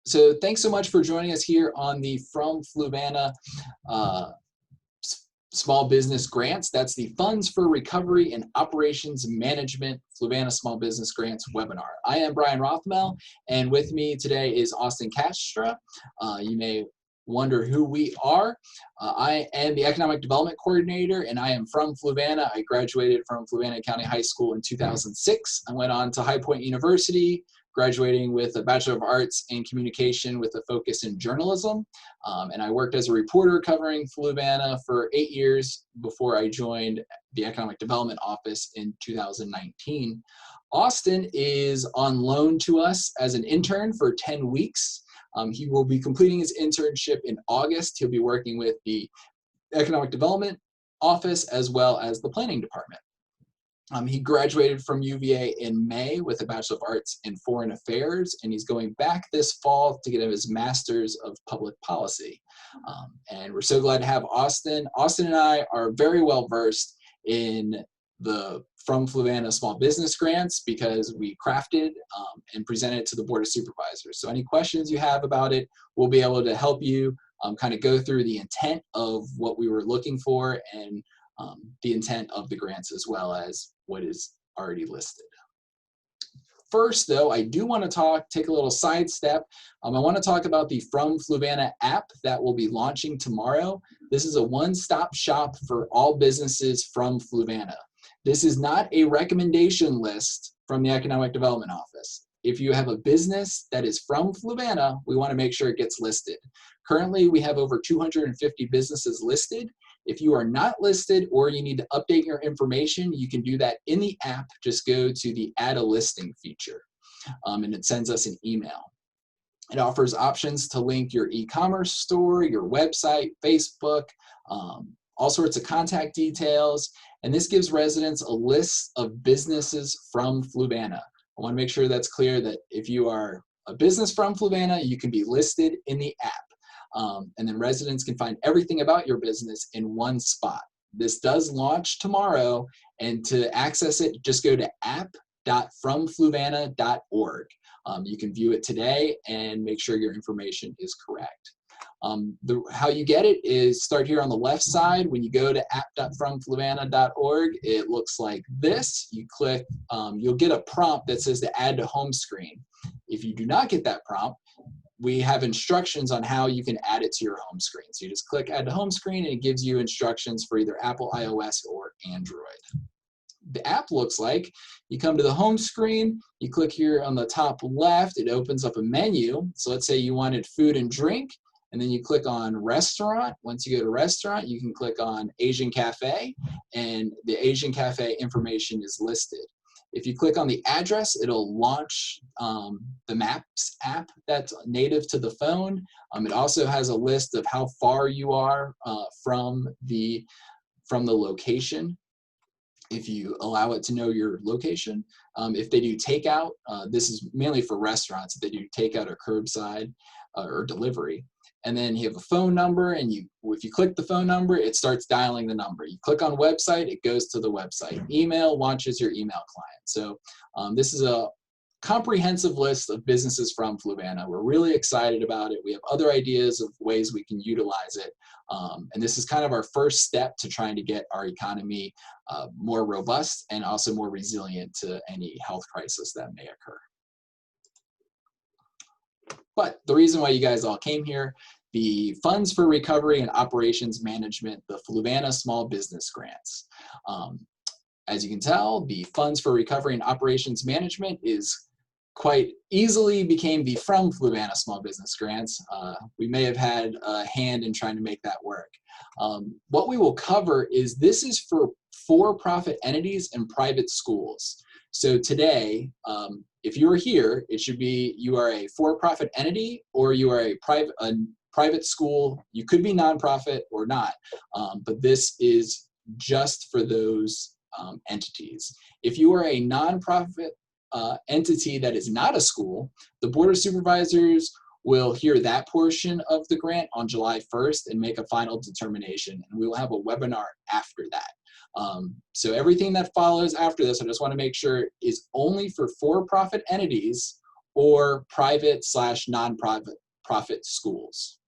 So thanks so much for joining us here on the From Fluvanna Small Business Grants. That's the Funds for Recovery and Operations Management Fluvanna Small Business Grants webinar. I am Brian Rothmel, and with me today is Austin Castra. You may wonder who we are. I am the Economic Development Coordinator, and I am from Fluvanna. I graduated from Fluvanna County High School in 2006. I went on to High Point University, graduating with a Bachelor of Arts in Communication with a focus in journalism. And I worked as a reporter covering Fluvanna for 8 years before I joined the Economic Development Office in 2019. Austin is on loan to us as an intern for 10 weeks. He will be completing his internship in August. He'll be working with the Economic Development Office as well as the Planning Department. He graduated from UVA in May with a Bachelor of Arts in Foreign Affairs, and he's going back this fall to get his Master's of Public Policy. And we're so glad to have Austin. Austin and I are very well versed in the From Fluvanna Small Business Grants because we crafted and presented it to the Board of Supervisors. So any questions you have about it, we'll be able to help you kind of go through the intent of what we were looking for and the intent of the grants as well as what is already listed. First, though, I do want to take a little sidestep. I want to talk about the From Fluvanna app that will be launching tomorrow. This is a one-stop shop for all businesses from Fluvanna. This is not a recommendation list from the Economic Development Office. If you have a business that is from Fluvanna, we want to make sure it gets listed. Currently, we have over 250 businesses listed. If you are not listed or you need to update your information, you can do that in the app. Just go to the Add a Listing feature, and it sends us an email. It offers options to link your e-commerce store, your website, Facebook, all sorts of contact details, and this gives residents a list of businesses from Fluvanna. I want to make sure that's clear that if you are a business from Fluvanna, you can be listed in the app. And then residents can find everything about your business in one spot. This does launch tomorrow, and to access it, just go to app.fromfluvanna.org. You can view it today and make sure your information is correct. How you get it is start here on the left side. When you go to app.fromfluvanna.org, it looks like this. You click, you'll get a prompt that says to add to home screen. If you do not get that prompt, we have instructions on how you can add it to your home screen. So you just click add to home screen and it gives you instructions for either Apple, iOS, or Android. The app looks like you come to the home screen, you click here on the top left, it opens up a menu. So let's say you wanted food and drink, and then you click on restaurant. Once you go to restaurant, you can click on Asian Cafe, and the Asian Cafe information is listed. If you click on the address, it'll launch the Maps app that's native to the phone. It also has a list of how far you are from the location, if you allow it to know your location. If they do takeout, this is mainly for restaurants. If they do takeout or curbside or delivery. And then you have a phone number, and if you click the phone number, it starts dialing the number. You click on website, it goes to the website. Email launches your email client. So this is a comprehensive list of businesses from Fluvanna. We're really excited about it. We have other ideas of ways we can utilize it. And this is kind of our first step to trying to get our economy more robust and also more resilient to any health crisis that may occur. But the reason why you guys all came here, the Funds for Recovery and Operations Management, the Fluvanna Small Business Grants. As you can tell, the Funds for Recovery and Operations Management is quite easily became the From Fluvanna Small Business Grants. We may have had a hand in trying to make that work. What we will cover is this is for for-profit entities and private schools. So today, if you are here, it should be you are a for-profit entity or you are a private school. You could be nonprofit or not, but this is just for those entities. If you are a nonprofit entity that is not a school, the Board of Supervisors will hear that portion of the grant on July 1st and make a final determination, and we will have a webinar after that. So everything that follows after this, I just want to make sure is only for for-profit entities or private/non-profit schools.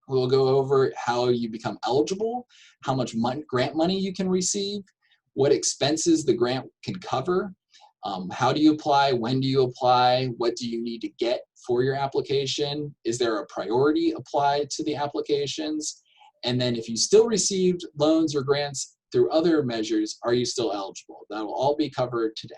We'll go over how you become eligible, how much grant money you can receive, what expenses the grant can cover, how do you apply, when do you apply, what do you need to get for your application, is there a priority applied to the applications, and then if you still received loans or grants through other measures, are you still eligible? That will all be covered today.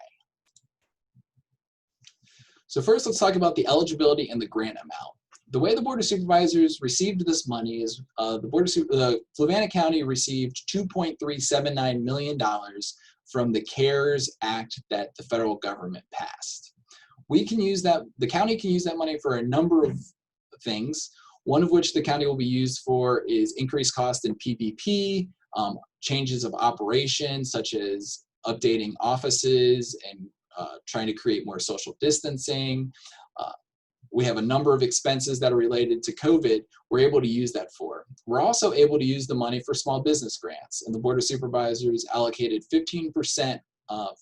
So first, let's talk about the eligibility and the grant amount. The way the Board of Supervisors received this money is Fluvanna County received $2.379 million from the CARES Act that the federal government passed. We can use that, the county can use that money for a number of things, one of which the county will be used for is increased cost in PPP, changes of operations such as updating offices and trying to create more social distancing. We have a number of expenses that are related to COVID we're able to use that for. We're also able to use the money for small business grants, and the Board of Supervisors allocated 15%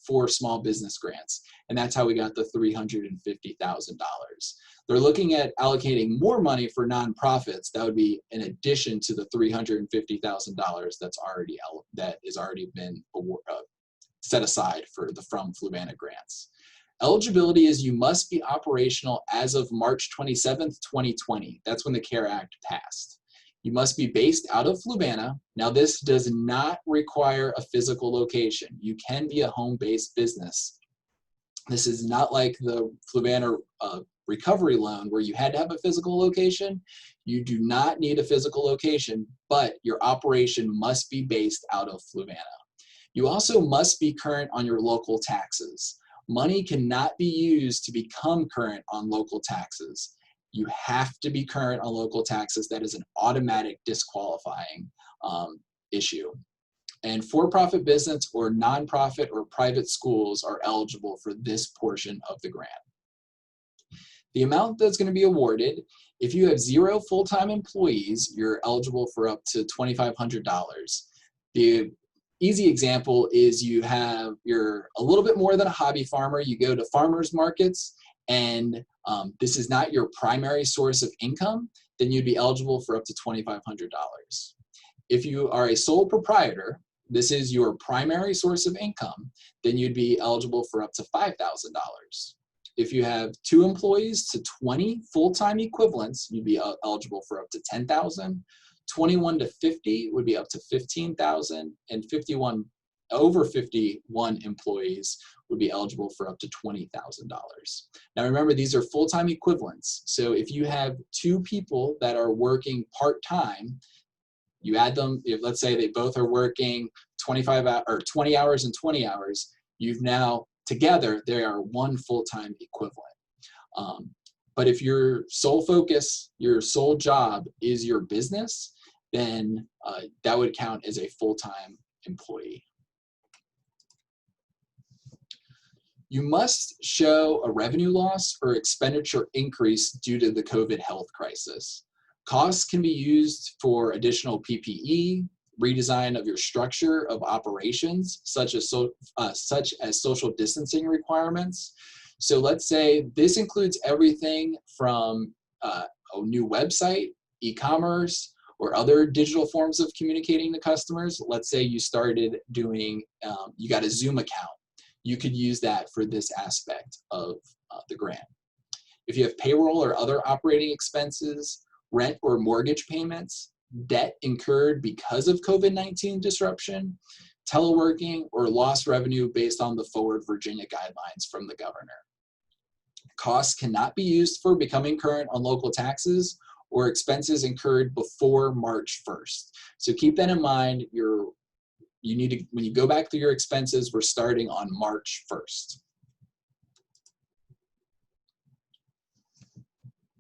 for small business grants, and that's how we got the $350,000. They're looking at allocating more money for nonprofits. That would be in addition to the $350,000 that is already been set aside for the From Fluvanna grants. Eligibility is you must be operational as of March 27th, 2020. That's when the CARE Act passed. You must be based out of Fluvanna. Now, this does not require a physical location. You can be a home-based business. This is not like the Fluvanna recovery loan where you had to have a physical location. You do not need a physical location, but your operation must be based out of Fluvanna. You also must be current on your local taxes. Money cannot be used to become current on local taxes. You have to be current on local taxes. That is an automatic disqualifying issue. And for-profit business or nonprofit or private schools are eligible for this portion of the grant. The amount that's going to be awarded, if you have 0 full-time employees, you're eligible for up to $2,500. The easy example is you're a little bit more than a hobby farmer. You go to farmers markets and this is not your primary source of income, then you'd be eligible for up to $2,500. If you are a sole proprietor, this is your primary source of income, then you'd be eligible for up to $5,000. If you have 2 employees to 20 full-time equivalents, you'd be eligible for up to $10,000. 21 to 50 would be up to $15,000, and over 51 employees would be eligible for up to $20,000. Now remember, these are full-time equivalents. So if you have 2 people that are working part-time, you add them, if let's say they both are working 20 hours and 20 hours, you've now together they are 1 full-time equivalent. But if your sole focus, your sole job is your business, then that would count as a full-time employee. You must show a revenue loss or expenditure increase due to the COVID health crisis. Costs can be used for additional PPE, redesign of your structure of operations, such as social distancing requirements. So let's say this includes everything from a new website, e-commerce, or other digital forms of communicating to customers. Let's say you started doing, you got a Zoom account. You could use that for this aspect of the grant. If you have payroll or other operating expenses, rent or mortgage payments, debt incurred because of COVID-19 disruption, teleworking, or lost revenue based on the forward Virginia guidelines from the governor. Costs cannot be used for becoming current on local taxes or expenses incurred before March 1st. So keep that in mind. You need to, when you go back through your expenses, we're starting on March 1st.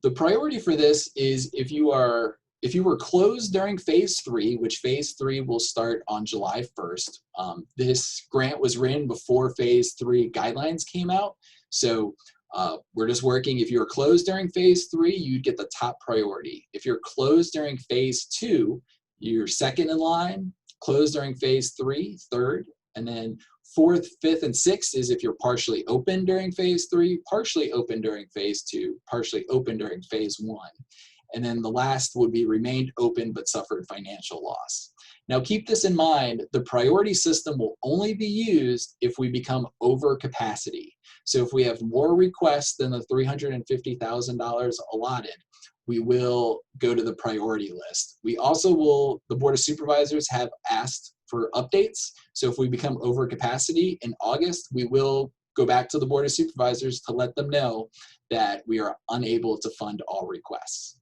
The priority for this is if you were closed during phase 3, which phase 3 will start on July 1st. This grant was written before phase 3 guidelines came out. So we're just working, if you're closed during phase 3, you'd get the top priority. If you're closed during phase 2, you're second in line, closed during phase 3, third, and then Fourth, fifth, and sixth is if you're partially open during phase 3, partially open during phase 2, partially open during phase 1. And then the last would be remained open but suffered financial loss. Now keep this in mind, the priority system will only be used if we become over capacity. So if we have more requests than the $350,000 allotted, we will go to the priority list. We also will, the Board of Supervisors have asked for updates. So if we become over capacity in August, we will go back to the Board of Supervisors to let them know that we are unable to fund all requests.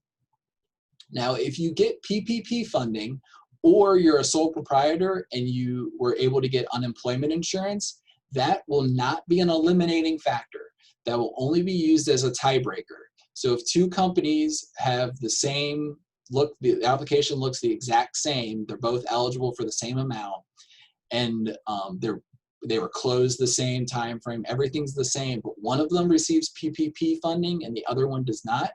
Now, if you get PPP funding or you're a sole proprietor and you were able to get unemployment insurance, that will not be an eliminating factor. That will only be used as a tiebreaker. So if two companies have the same look, the application looks the exact same, they're both eligible for the same amount, and they were closed the same time frame, everything's the same, but one of them receives PPP funding and the other one does not,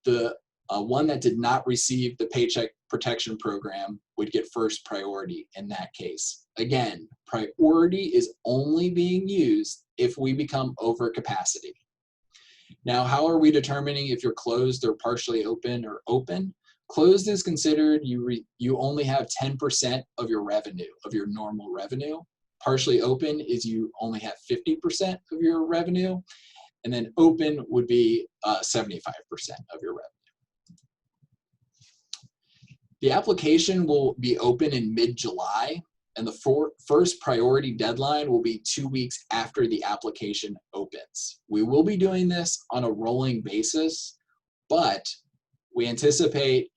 the one that did not receive the Paycheck Protection Program would get first priority in that case. Again, priority is only being used if we become over capacity. Now, how are we determining if you're closed or partially open or open? Closed is considered you only have 10% of your revenue, of your normal revenue. Partially open is you only have 50% of your revenue. And then open would be 75% of your revenue. The application will be open in mid-July, and the first priority deadline will be 2 weeks after the application opens. We will be doing this on a rolling basis, but we anticipate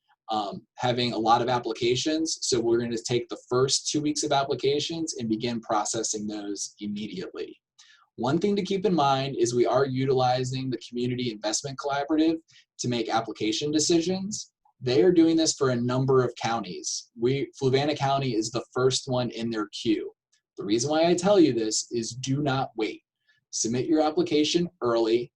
having a lot of applications, so we're going to take the first 2 weeks of applications and begin processing those immediately. One thing to keep in mind is we are utilizing the Community Investment Collaborative to make application decisions. They are doing this for a number of counties. Fluvanna County is the first one in their queue. The reason why I tell you this is do not wait. Submit your application early,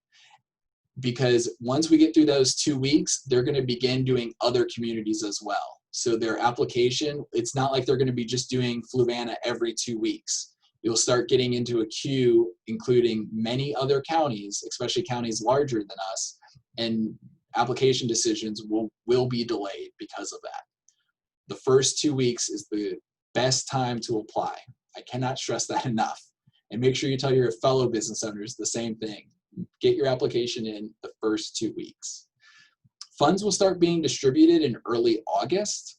because once we get through those 2 weeks, they're going to begin doing other communities as well. So their application, it's not like they're going to be just doing Fluvanna every 2 weeks. You'll start getting into a queue including many other counties, especially counties larger than us, and application decisions will be delayed because of that. The first 2 weeks is the best time to apply. I cannot stress that enough. And make sure you tell your fellow business owners the same thing. Get your application in the first 2 weeks. Funds will start being distributed in early August.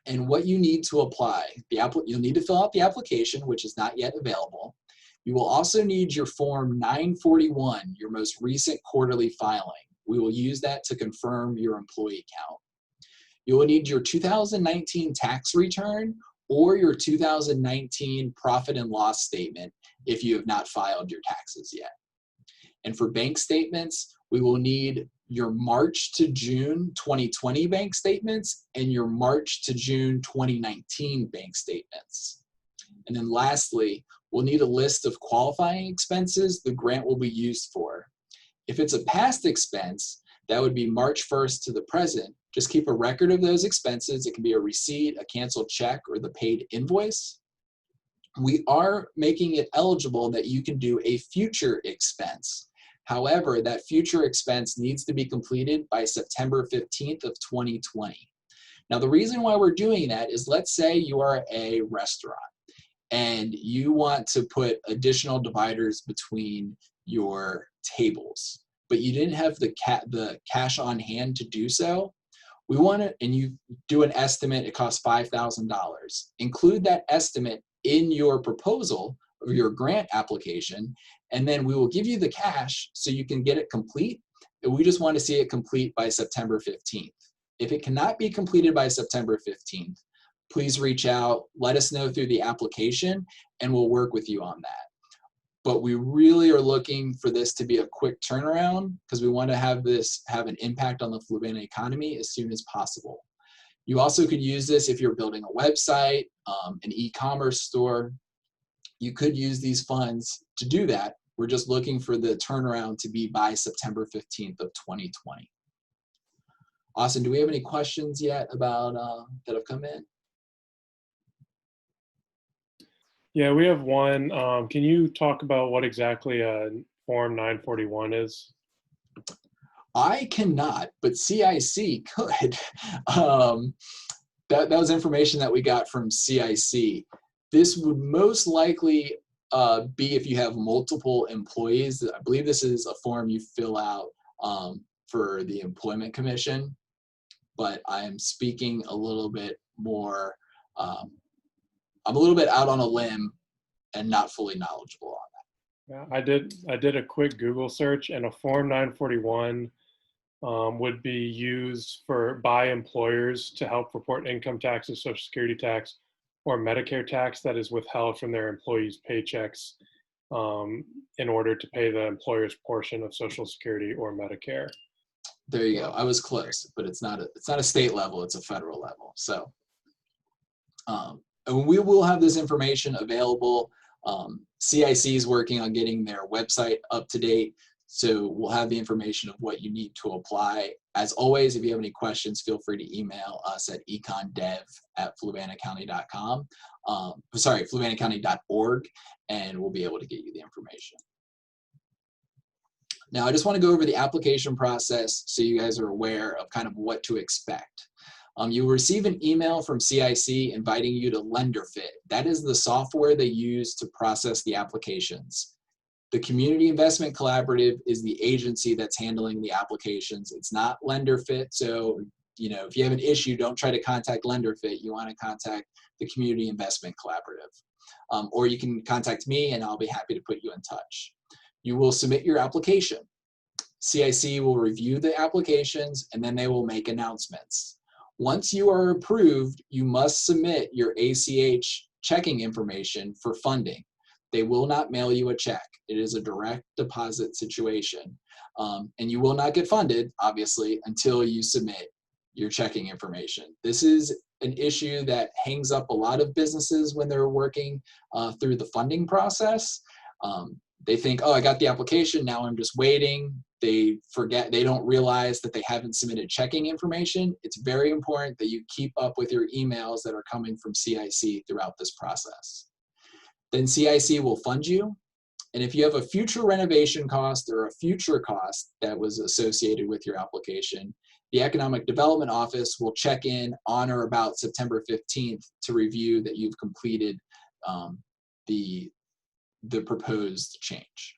And what you need to apply, you'll need to fill out the application, which is not yet available. You will also need your Form 941, your most recent quarterly filing. We will use that to confirm your employee count. You will need your 2019 tax return or your 2019 profit and loss statement if you have not filed your taxes yet. And for bank statements, we will need your March to June 2020 bank statements and your March to June 2019 bank statements. And then lastly, we'll need a list of qualifying expenses the grant will be used for. If it's a past expense, that would be March 1st to the present. Just keep a record of those expenses. It can be a receipt, a canceled check, or the paid invoice. We are making it eligible that you can do a future expense. However, that future expense needs to be completed by September 15th of 2020. Now, the reason why we're doing that is, let's say you are a restaurant and you want to put additional dividers between your tables, but you didn't have the cash on hand to do so. We want it, and you do an estimate, it costs $5,000. Include that estimate in your proposal or your grant application, and then we will give you the cash so you can get it complete. And we just want to see it complete by September 15th. If it cannot be completed by September 15th, please reach out, let us know through the application, and we'll work with you on that. But we really are looking for this to be a quick turnaround because we want to have this have an impact on the Fluvanna economy as soon as possible. You also could use this if you're building a website, an e-commerce store. You could use these funds to do that. We're just looking for the turnaround to be by September 15th of 2020. Austin, do we have any questions yet about that have come in? Yeah, we have one. Can you talk about what exactly a Form 941 is? I cannot, but CIC could. Um, that was information that we got from CIC. This would most likely be if you have multiple employees. I believe this is a form you fill out for the Employment Commission, but I'm speaking a little bit more, I'm a little bit out on a limb and not fully knowledgeable on Yeah, I did a quick Google search, and a Form 941 would be used by employers to help report income taxes, Social Security tax, or Medicare tax that is withheld from their employees' paychecks in order to pay the employer's portion of Social Security or Medicare. There you go. I was close, but it's not a state level, it's a federal level. So and we will have this information available. CIC is working on getting their website up to date, so we'll have the information of what you need to apply. As always, if you have any questions, feel free to email us at econdev@fluvannacounty.com. Sorry, fluvannacounty.org, and we'll be able to get you the information. Now, I just want to go over the application process so you guys are aware of kind of what to expect. You'll receive an email from CIC inviting you to LenderFit. That is the software they use to process the applications. The Community Investment Collaborative is the agency that's handling the applications. It's not LenderFit, so if you have an issue, don't try to contact LenderFit. You want to contact the Community Investment Collaborative. Or you can contact me and I'll be happy to put you in touch. You will submit your application. CIC will review the applications and then they will make announcements. Once you are approved, you must submit your ACH checking information for funding. They will not mail you a check. It is a direct deposit situation. And you will not get funded, obviously, until you submit your checking information. This is an issue that hangs up a lot of businesses when they're working through the funding process. They think, oh, I got the application, now I'm just waiting. They forget, they don't realize that they haven't submitted checking information. It's very important that you keep up with your emails that are coming from CIC throughout this process. Then CIC will fund you. And if you have a future renovation cost or a future cost that was associated with your application, the Economic Development Office will check in on or about September 15th to review that you've completed the proposed change.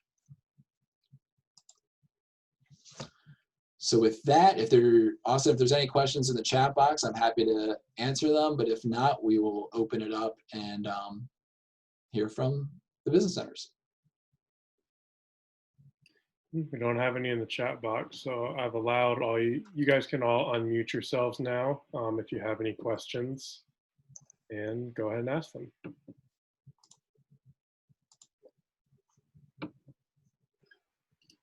So with that, if there's any questions in the chat box, I'm happy to answer them. But if not, we will open it up and hear from the business owners. We don't have any in the chat box, so I've allowed you guys can all unmute yourselves now if you have any questions, and go ahead and ask them.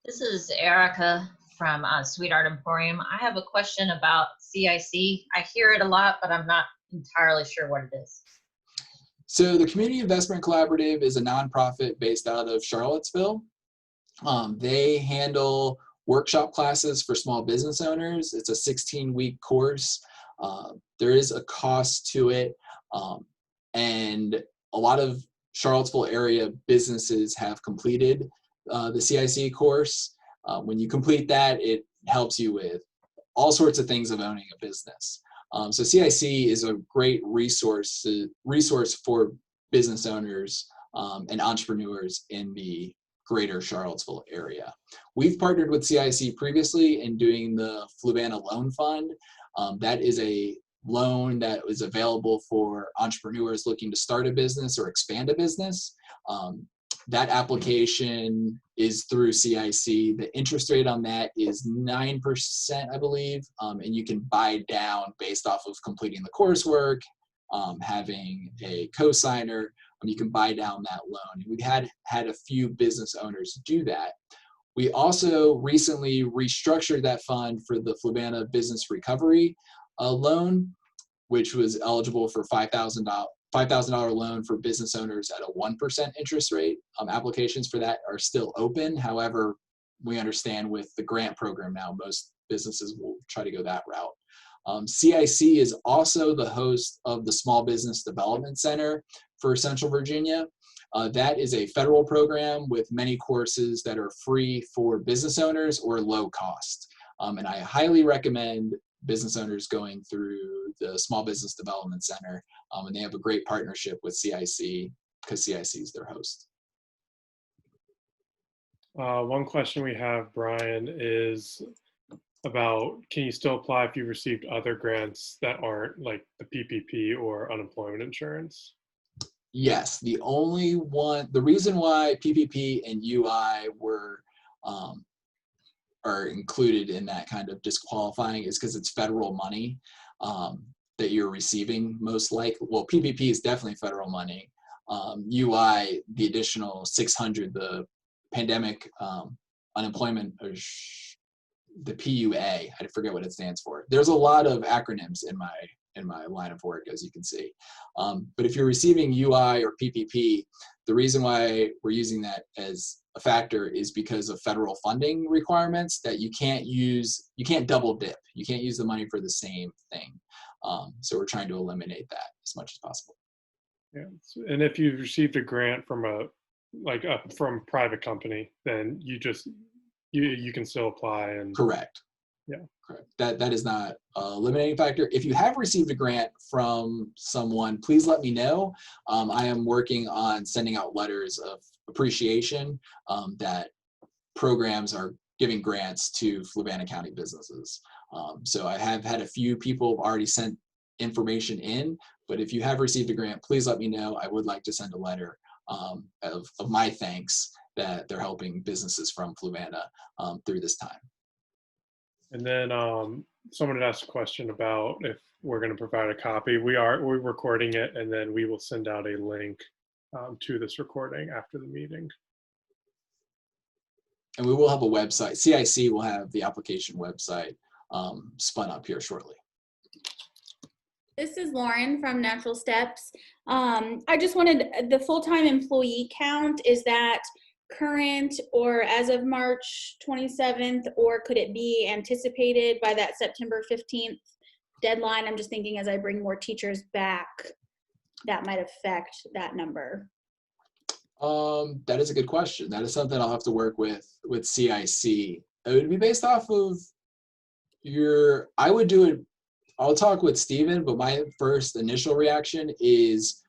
This is Erica from Sweetheart Emporium. I have a question about CIC. I hear it a lot, but I'm not entirely sure what it is. So the Community Investment Collaborative is a nonprofit based out of Charlottesville. They handle workshop classes for small business owners. It's a 16-week course. There is a cost to it, and a lot of Charlottesville area businesses have completed the CIC course. When you complete that, it helps you with all sorts of things of owning a business. So CIC is a great resource for business owners and entrepreneurs in the greater Charlottesville area. We've partnered with CIC previously in doing the Fluvanna Loan Fund. That is a loan that is available for entrepreneurs looking to start a business or expand a business. That application is through CIC. The interest rate on that is 9%, I believe, and you can buy down based off of completing the coursework, having a co-signer. You can buy down that loan. We've had a few business owners do that. We also recently restructured that fund for the Fluvanna Business Recovery loan, which was eligible for $5,000 loan for business owners at a 1% interest rate. Applications for that are still open. However, we understand with the grant program now, most businesses will try to go that route. CIC is also the host of the Small Business Development Center for Central Virginia. That is a federal program with many courses that are free for business owners or low cost. And I highly recommend business owners going through the Small Business Development Center, and they have a great partnership with CIC because CIC is their host. One question we have, Brian, is about, can you still apply if you've received other grants that aren't like the PPP or unemployment insurance? Yes, the reason why PPP and UI are included in that kind of disqualifying is because it's federal money that you're receiving most likely. Well, PPP is definitely federal money. UI, the additional 600, the pandemic unemployment, or the PUA, I forget what it stands for. There's a lot of acronyms in my line of work, as you can see. But if you're receiving UI or PPP, the reason why we're using that as a factor is because of federal funding requirements that you can't double dip. You can't use the money for the same thing. So we're trying to eliminate that as much as possible. Yeah, and if you've received a grant from from a private company, then you can still apply. And correct. Yeah, correct. That is not a limiting factor. If you have received a grant from someone, please let me know. I am working on sending out letters of appreciation that programs are giving grants to Fluvanna County businesses. So I have had a few people already sent information in, but if you have received a grant, please let me know. I would like to send a letter of my thanks that they're helping businesses from Fluvanna through this time. And then someone had asked a question about if we're going to provide a copy. We're recording it, and then we will send out a link to this recording after the meeting. And we will have a website. CIC will have the application website spun up here shortly. This is Lauren from Natural Steps. I just wanted the full-time employee count. Is that current or as of March 27th, or could it be anticipated by that September 15th deadline? I'm just thinking as I bring more teachers back, that might affect that number. That is a good question. That is something I'll have to work with CIC. It would be based off of I would do it. I'll talk with Steven, but my first initial reaction is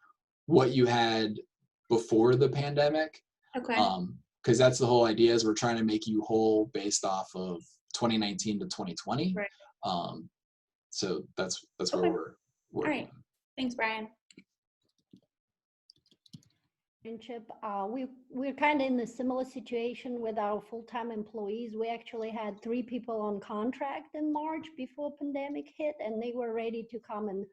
what you had before the pandemic. Okay. Because that's the whole idea, is we're trying to make you whole based off of 2019 to 2020. Right. So that's Okay. where we're working. All right. Thanks, Brian. Chip, we're kind of in a similar situation with our full-time employees. We actually had 3 people on contract in March before pandemic hit, and they were ready to come and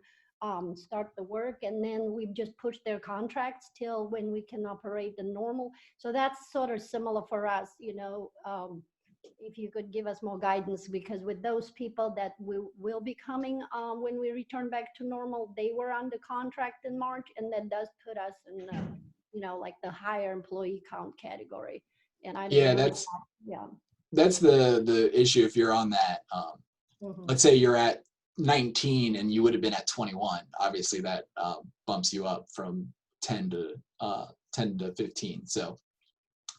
start the work. And then we've just pushed their contracts till when we can operate the normal. So that's sort of similar for us, if you could give us more guidance, because with those people that will be coming when we return back to normal, they were under contract in March, and that does put us in like the higher employee count category. And I don't know that's the issue. If you're on that, mm-hmm. let's say you're at 19 and you would have been at 21, obviously that bumps you up from 10 to 15. So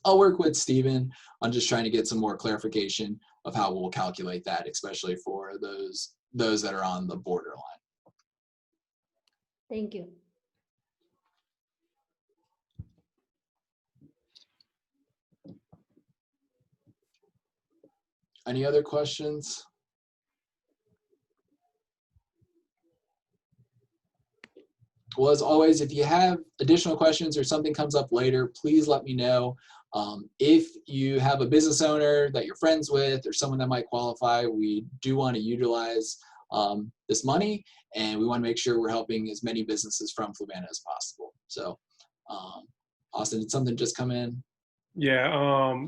I'll work with Steven on just trying to get some more clarification of how we'll calculate that, especially for those that are on the borderline. Thank you. Any other questions? Well, as always, if you have additional questions or something comes up later, please let me know. If you have a business owner that you're friends with or someone that might qualify, we do want to utilize this money, and we want to make sure we're helping as many businesses from Fluvanna as possible. So, Austin, did something just come in? Yeah.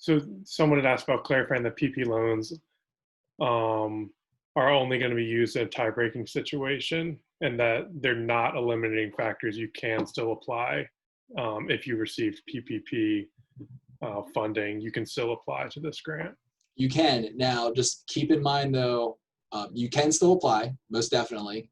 So someone had asked about clarifying that PP loans are only going to be used in a tie-breaking situation, and that they're not eliminating factors. You can still apply if you received PPP funding. You can still apply to this grant. You can. Now, just keep in mind, though, you can still apply, most definitely,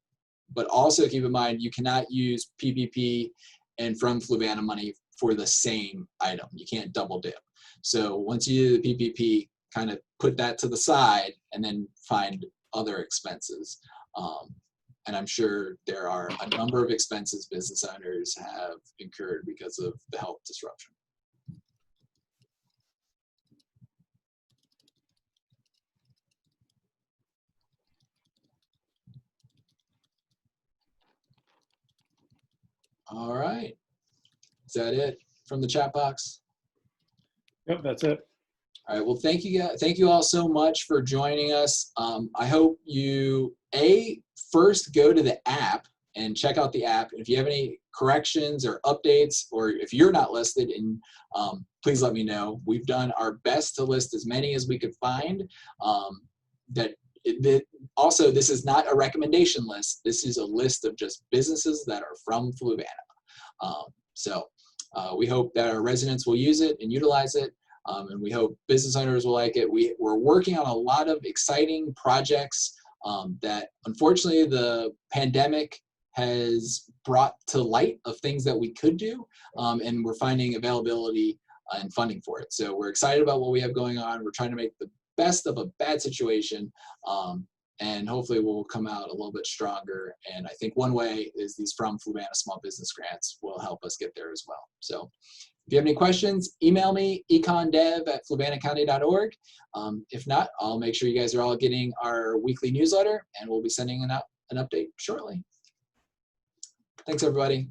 but also keep in mind you cannot use PPP and from Fluvanna money for the same item. You can't double dip. So once you do the PPP, kind of put that to the side and then find other expenses. And I'm sure there are a number of expenses business owners have incurred because of the health disruption. All right. Is that it from the chat box? Yep, that's it. All right. Well, thank you guys. Thank you all so much for joining us. I hope you first go to the app and check out the app. And if you have any corrections or updates, or if you're not listed, and please let me know. We've done our best to list as many as we could find. Also, this is not a recommendation list. This is a list of just businesses that are from Fluvanna. We hope that our residents will use it and utilize it. And we hope business owners will like it. We're working on a lot of exciting projects that unfortunately the pandemic has brought to light of things that we could do, and we're finding availability and funding for it. So we're excited about what we have going on. We're trying to make the best of a bad situation, and hopefully we'll come out a little bit stronger. And I think one way is these From Fluvanna Small Business Grants will help us get there as well. So if you have any questions, email me, econdev@fluvannacounty.org. If not, I'll make sure you guys are all getting our weekly newsletter, and we'll be sending out an update shortly. Thanks, everybody.